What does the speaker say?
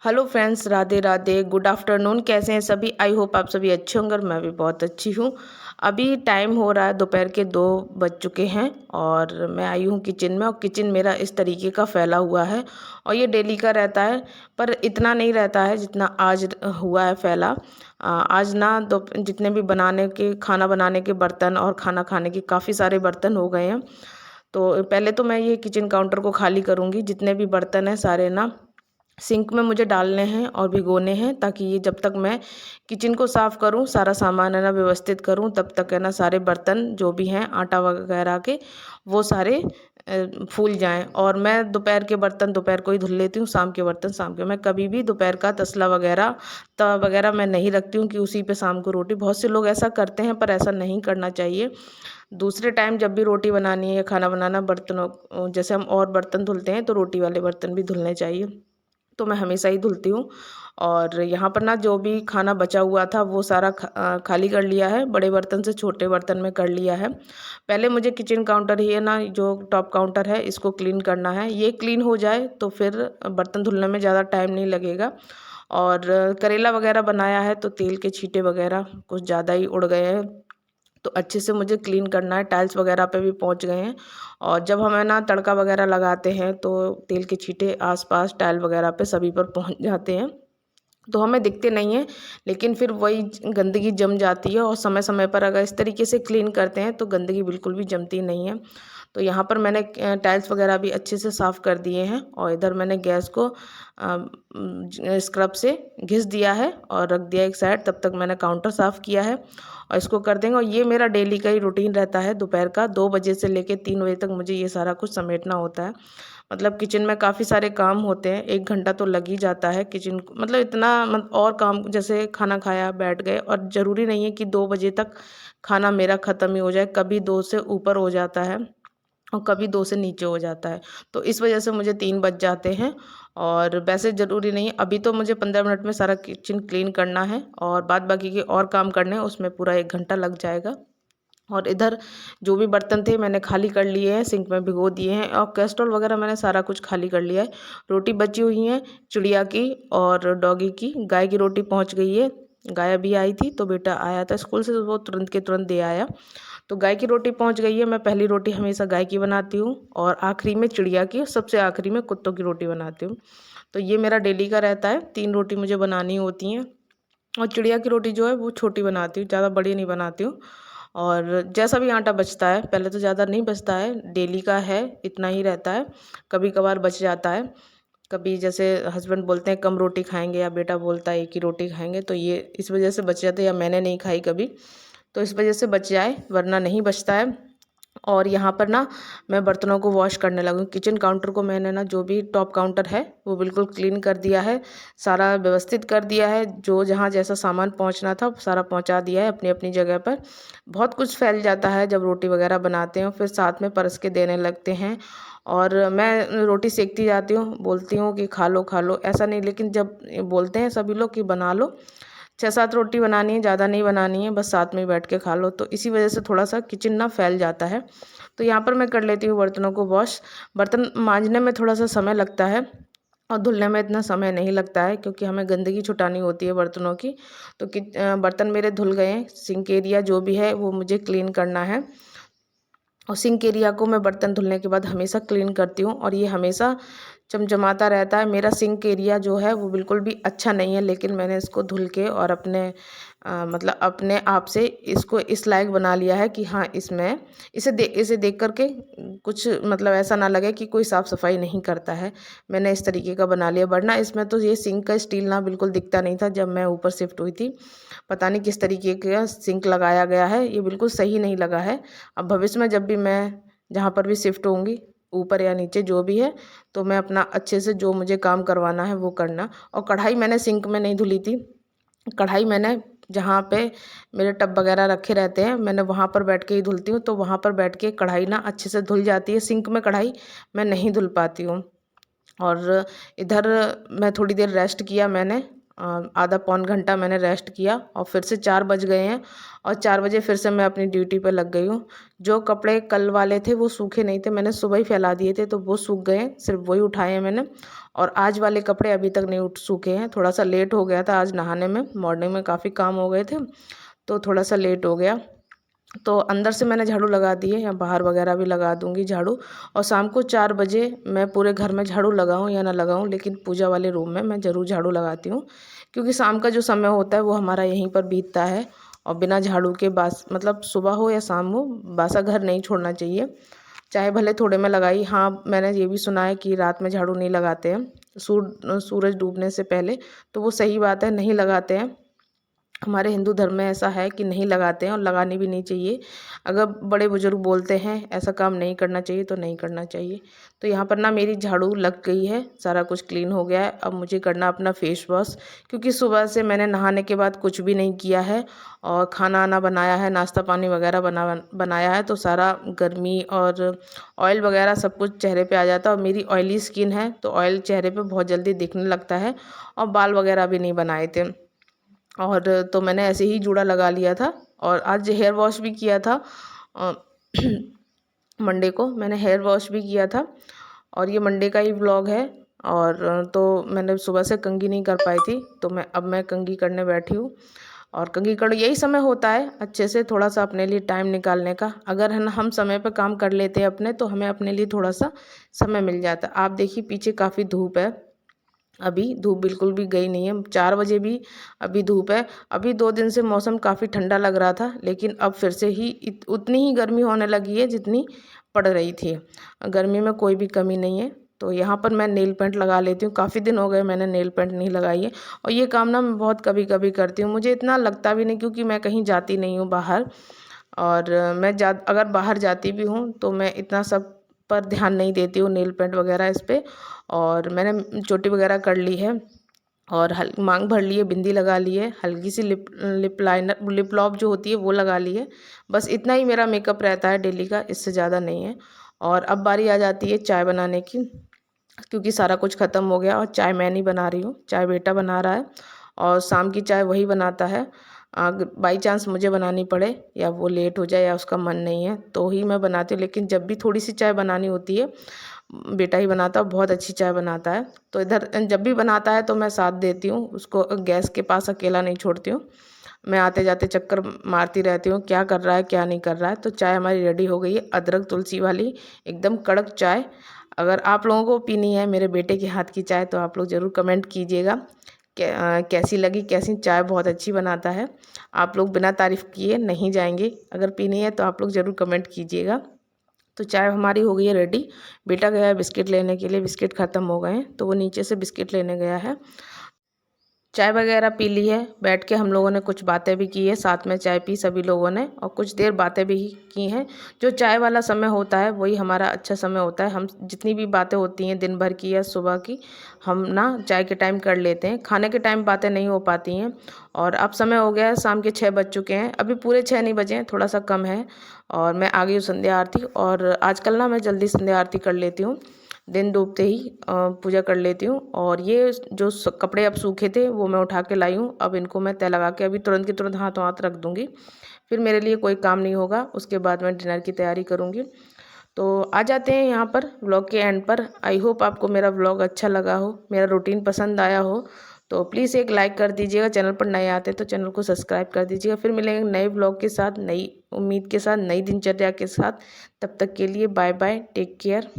Hello friends, Radhe Radhe, good afternoon. कैसे हैं सभी? आई होप आप सभी अच्छे होंगे और मैं भी बहुत अच्छी हूँ। अभी टाइम हो रहा है, दोपहर के 2 बज चुके हैं और मैं आई हूँ किचन में। और किचन मेरा इस तरीके का फैला हुआ है और ये डेली का रहता है, पर इतना नहीं रहता है जितना आज हुआ है फैला। आज ना दो जितने भी खाना बनाने के बर्तन और खाना खाने के काफ़ी सारे बर्तन हो गए हैं। तो पहले तो मैं ये किचन काउंटर को खाली करूँगी। जितने भी बर्तन हैं सारे ना सिंक में मुझे डालने हैं और भिगोने हैं, ताकि ये जब तक मैं किचन को साफ़ करूँ, सारा सामान है ना व्यवस्थित करूँ, तब तक है ना सारे बर्तन जो भी हैं आटा वगैरह के वो सारे फूल जाएं। और मैं दोपहर के बर्तन दोपहर को ही धुल लेती हूँ, शाम के बर्तन शाम के। मैं कभी भी दोपहर का तसला वगैरह तवा वगैरह मैं नहीं रखती हूँ कि उसी पे शाम को रोटी। बहुत से लोग ऐसा करते हैं, पर ऐसा नहीं करना चाहिए। दूसरे टाइम जब भी रोटी बनानी है या खाना बनाना, बर्तनों जैसे हम और बर्तन धुलते हैं तो रोटी वाले बर्तन भी धुलने चाहिए। तो मैं हमेशा ही धुलती हूँ। और यहाँ पर ना जो भी खाना बचा हुआ था वो सारा खाली कर लिया है, बड़े बर्तन से छोटे बर्तन में कर लिया है। पहले मुझे किचन काउंटर ही है ना, जो टॉप काउंटर है, इसको क्लीन करना है। ये क्लीन हो जाए तो फिर बर्तन धुलने में ज़्यादा टाइम नहीं लगेगा। और करेला वगैरह बनाया है तो तेल के छींटे वगैरह कुछ ज़्यादा ही उड़ गए हैं, तो अच्छे से मुझे क्लीन करना है। टाइल्स वगैरह पे भी पहुंच गए हैं। और जब हमें ना तड़का वगैरह लगाते हैं तो तेल के छींटे आसपास टाइल वगैरह पे सभी पर पहुंच जाते हैं, तो हमें दिखते नहीं हैं, लेकिन फिर वही गंदगी जम जाती है। और समय समय पर अगर इस तरीके से क्लीन करते हैं तो गंदगी बिल्कुल भी जमती नहीं है। तो यहाँ पर मैंने टाइल्स वगैरह भी अच्छे से साफ़ कर दिए हैं और इधर मैंने गैस को स्क्रब से घिस दिया है और रख दिया एक साइड। तब तक मैंने काउंटर साफ़ किया है और इसको कर देंगे। और ये मेरा डेली का ही रूटीन रहता है, दोपहर का 2 बजे से लेकर 3 बजे तक मुझे ये सारा कुछ समेटना होता है। मतलब किचन में काफ़ी सारे काम होते हैं, 1 घंटा तो लग ही जाता है किचन को। मतलब इतना और काम, जैसे खाना खाया बैठ गए, और ज़रूरी नहीं है कि 2 बजे तक खाना मेरा ख़त्म ही हो जाए। कभी 2 से ऊपर हो जाता है और कभी 2 से नीचे हो जाता है, तो इस वजह से मुझे 3 बज जाते हैं। और वैसे ज़रूरी नहीं है, अभी तो मुझे 15 मिनट में सारा किचन क्लीन करना है और बाद बाकी के और काम करने हैं, उसमें पूरा 1 घंटा लग जाएगा। और इधर जो भी बर्तन थे मैंने खाली कर लिए हैं, सिंक में भिगो दिए हैं और कैस्ट्रॉल वगैरह मैंने सारा कुछ खाली कर लिया है। रोटी बची हुई है चिड़िया की और डॉगी की। गाय की रोटी पहुंच गई है। गाय अभी आई थी तो बेटा आया था स्कूल से, तो वो तुरंत के तुरंत दे आया। तो गाय की रोटी पहुंच गई है। मैं पहली रोटी हमेशा गाय की बनाती हूँ और आखिरी में चिड़िया की, सबसे आखिरी में कुत्तों की रोटी बनाती हूँ। तो ये मेरा डेली का रहता है, 3 रोटी मुझे बनानी होती हैं। और चिड़िया की रोटी जो है वो छोटी बनाती हूँ, ज़्यादा बड़ी नहीं बनाती हूँ। और जैसा भी आटा बचता है, पहले तो ज़्यादा नहीं बचता है, डेली का है इतना ही रहता है। कभी कभार बच जाता है, कभी जैसे हस्बैंड बोलते हैं कम रोटी खाएंगे या बेटा बोलता है एक ही रोटी खाएंगे, तो ये इस वजह से बच जाते हैं, या मैंने नहीं खाई कभी तो इस वजह से बच जाए, वरना नहीं बचता है। और यहाँ पर ना मैं बर्तनों को वॉश करने लगूँ। किचन काउंटर को मैंने ना, जो भी टॉप काउंटर है वो बिल्कुल क्लीन कर दिया है, सारा व्यवस्थित कर दिया है। जो जहाँ जैसा सामान पहुँचना था सारा पहुँचा दिया है अपनी अपनी जगह पर। बहुत कुछ फैल जाता है जब रोटी वगैरह बनाते हैं, फिर साथ में परस के देने लगते हैं। और मैं रोटी सेकती जाती हूँ, बोलती हूँ कि खा लो, ऐसा नहीं, लेकिन जब बोलते हैं सभी लोग कि बना लो, 6-7 रोटी बनानी है, ज़्यादा नहीं बनानी है, बस साथ में बैठ के खा लो, तो इसी वजह से थोड़ा सा किचन ना फैल जाता है। तो यहाँ पर मैं कर लेती हूँ बर्तनों को वॉश। बर्तन मांजने में थोड़ा सा समय लगता है और धुलने में इतना समय नहीं लगता है, क्योंकि हमें गंदगी छुटानी होती है बर्तनों की। तो बर्तन मेरे धुल गए हैं। सिंक एरिया जो भी है वो मुझे क्लीन करना है, और सिंक एरिया को मैं बर्तन धुलने के बाद हमेशा क्लीन करती हूँ, और ये हमेशा चमचमाता रहता है। मेरा सिंक एरिया जो है वो बिल्कुल भी अच्छा नहीं है, लेकिन मैंने इसको धुल के और मतलब अपने आप से इसको इस लायक बना लिया है कि हाँ, इसमें इसे देख करके कुछ मतलब ऐसा ना लगे कि कोई साफ़ सफाई नहीं करता है। मैंने इस तरीके का बना लिया, वरना इसमें तो ये सिंक का स्टील ना बिल्कुल दिखता नहीं था जब मैं ऊपर शिफ्ट हुई थी। पता नहीं किस तरीके का सिंक लगाया गया है, ये बिल्कुल सही नहीं लगा है। अब भविष्य में जब भी मैं जहाँ पर भी शिफ्ट होंगी, ऊपर या नीचे जो भी है, तो मैं अपना अच्छे से जो मुझे काम करवाना है वो करना। और कढ़ाई मैंने सिंक में नहीं धुली थी, कढ़ाई मैंने जहाँ पे मेरे टब वगैरह रखे रहते हैं मैंने वहाँ पर बैठ के ही धुलती हूँ, तो वहाँ पर बैठ के कढ़ाई ना अच्छे से धुल जाती है। सिंक में कढ़ाई मैं नहीं धुल पाती हूँ। और इधर मैं थोड़ी देर रेस्ट किया मैंने, आधा पौन घंटा मैंने रेस्ट किया और फिर से 4 बज गए हैं और 4 बजे फिर से मैं अपनी ड्यूटी पे लग गई हूँ। जो कपड़े कल वाले थे वो सूखे नहीं थे, मैंने सुबह ही फैला दिए थे तो वो सूख गए हैं, सिर्फ वही उठाए हैं मैंने। और आज वाले कपड़े अभी तक नहीं उठ सूखे हैं, थोड़ा सा लेट हो गया था आज नहाने में, मॉर्निंग में काफ़ी काम हो गए थे तो थोड़ा सा लेट हो गया। तो अंदर से मैंने झाड़ू लगा दी है, या बाहर वगैरह भी लगा दूंगी झाड़ू। और शाम को 4 बजे मैं पूरे घर में झाड़ू लगाऊं या ना लगाऊं, लेकिन पूजा वाले रूम में मैं ज़रूर झाड़ू लगाती हूँ, क्योंकि शाम का जो समय होता है वो हमारा यहीं पर बीतता है। और बिना झाड़ू के बास मतलब सुबह हो या शाम हो, बासा घर नहीं छोड़ना चाहिए, चाहे भले थोड़े में लगाई। हाँ, मैंने ये भी सुना है कि रात में झाड़ू नहीं लगाते हैं सूरज डूबने से पहले, तो वो सही बात है, नहीं लगाते हैं। हमारे हिंदू धर्म में ऐसा है कि नहीं लगाते हैं और लगानी भी नहीं चाहिए। अगर बड़े बुजुर्ग बोलते हैं ऐसा काम नहीं करना चाहिए तो नहीं करना चाहिए। तो यहाँ पर ना मेरी झाड़ू लग गई है, सारा कुछ क्लीन हो गया है। अब मुझे करना अपना फेस वॉश, क्योंकि सुबह से मैंने नहाने के बाद कुछ भी नहीं किया है और खाना वाना बनाया है, नाश्ता पानी वगैरह बनाया है, तो सारा गर्मी और ऑयल वगैरह सब कुछ चेहरे पे आ जाता है। और मेरी ऑयली स्किन है तो ऑयल चेहरे पे बहुत जल्दी दिखने लगता है। और बाल वगैरह भी नहीं बनाए थे, और तो मैंने ऐसे ही जूड़ा लगा लिया था। और आज हेयर वॉश भी किया था, अ, मंडे को मैंने हेयर वॉश भी किया था, और ये मंडे का ही व्लॉग है। और तो मैंने सुबह से कंघी नहीं कर पाई थी, तो मैं कंघी करने बैठी हूँ। और कंघी कर यही समय होता है अच्छे से थोड़ा सा अपने लिए टाइम निकालने का। अगर है ना हम समय पर काम कर लेते हैं अपने, तो हमें अपने लिए थोड़ा सा समय मिल जाता है। आप देखिए पीछे काफ़ी धूप है, अभी धूप बिल्कुल भी गई नहीं है, 4 बजे भी अभी धूप है। अभी 2 दिन से मौसम काफ़ी ठंडा लग रहा था, लेकिन अब फिर से ही उतनी ही गर्मी होने लगी है जितनी पड़ रही थी। गर्मी में कोई भी कमी नहीं है। तो यहाँ पर मैं नेल पेंट लगा लेती हूँ, काफ़ी दिन हो गए मैंने नेल पेंट नहीं लगाई है। और ये काम ना मैं बहुत कभी कभी करती हूँ, मुझे इतना लगता भी नहीं, क्योंकि मैं कहीं जाती नहीं हूँ बाहर। और अगर बाहर जाती भी हूँ तो मैं इतना सब पर ध्यान नहीं देती हूँ, नेल पेंट वगैरह इस पे। और मैंने चोटी वगैरह कर ली है, और मांग भर ली है, बिंदी लगा ली है, हल्की सी लिप लाइनर लिप लॉक जो होती है वो लगा ली है। बस इतना ही मेरा मेकअप रहता है डेली का, इससे ज़्यादा नहीं है। और अब बारी आ जाती है चाय बनाने की, क्योंकि सारा कुछ ख़त्म हो गया और चाय मैं नहीं बना रही हूँ, चाय बेटा बना रहा है। और शाम की चाय वही बनाता है। अगर बाई चांस मुझे बनानी पड़े या वो लेट हो जाए या उसका मन नहीं है तो ही मैं बनाती हूँ, लेकिन जब भी थोड़ी सी चाय बनानी होती है बेटा ही बनाता है, बहुत अच्छी चाय बनाता है। तो इधर जब भी बनाता है तो मैं साथ देती हूँ उसको, गैस के पास अकेला नहीं छोड़ती हूँ। मैं आते जाते चक्कर मारती रहती हूँ क्या कर रहा है क्या नहीं कर रहा है। तो चाय हमारी रेडी हो गई है, अदरक तुलसी वाली एकदम कड़क चाय। अगर आप लोगों को पीनी है मेरे बेटे के हाथ की चाय तो आप लोग ज़रूर कमेंट कीजिएगा कैसी लगी, कैसी चाय बहुत अच्छी बनाता है। आप लोग बिना तारीफ़ किए नहीं जाएंगे, अगर पीनी है तो आप लोग ज़रूर कमेंट कीजिएगा। तो चाय हमारी हो गई है रेडी। बेटा गया है बिस्किट लेने के लिए, बिस्किट ख़त्म हो गए हैं तो वो नीचे से बिस्किट लेने गया है। चाय वगैरह पी ली है, बैठ के हम लोगों ने कुछ बातें भी की है, साथ में चाय पी सभी लोगों ने और कुछ देर बातें भी की हैं। जो चाय वाला समय होता है वही हमारा अच्छा समय होता है। हम जितनी भी बातें होती हैं दिन भर की या सुबह की, हम ना चाय के टाइम कर लेते हैं, खाने के टाइम बातें नहीं हो पाती हैं। और अब समय हो गया है, शाम के 6 बज चुके हैं, अभी पूरे 6 नहीं बजे हैं, थोड़ा सा कम है। और मैं आ गई हूँ संध्या आरती, और आजकल ना मैं जल्दी संध्या आरती कर लेती हूँ, दिन डूबते ही पूजा कर लेती हूँ। और ये जो कपड़े अब सूखे थे वो मैं उठा के लाई हूँ, अब इनको मैं तय लगा के अभी तुरंत के तुरंत हाथों हाथ रख दूँगी, फिर मेरे लिए कोई काम नहीं होगा। उसके बाद मैं डिनर की तैयारी करूँगी। तो आ जाते हैं यहाँ पर व्लॉग के एंड पर। आई होप आपको मेरा व्लॉग अच्छा लगा हो, मेरा रूटीन पसंद आया हो। तो प्लीज़ एक लाइक कर दीजिएगा, चैनल पर नए आते तो चैनल को सब्सक्राइब कर दीजिएगा। फिर मिलेंगे नए व्लॉग के साथ, नई उम्मीद के साथ, नई दिनचर्या के साथ। तब तक के लिए बाय बाय, टेक केयर।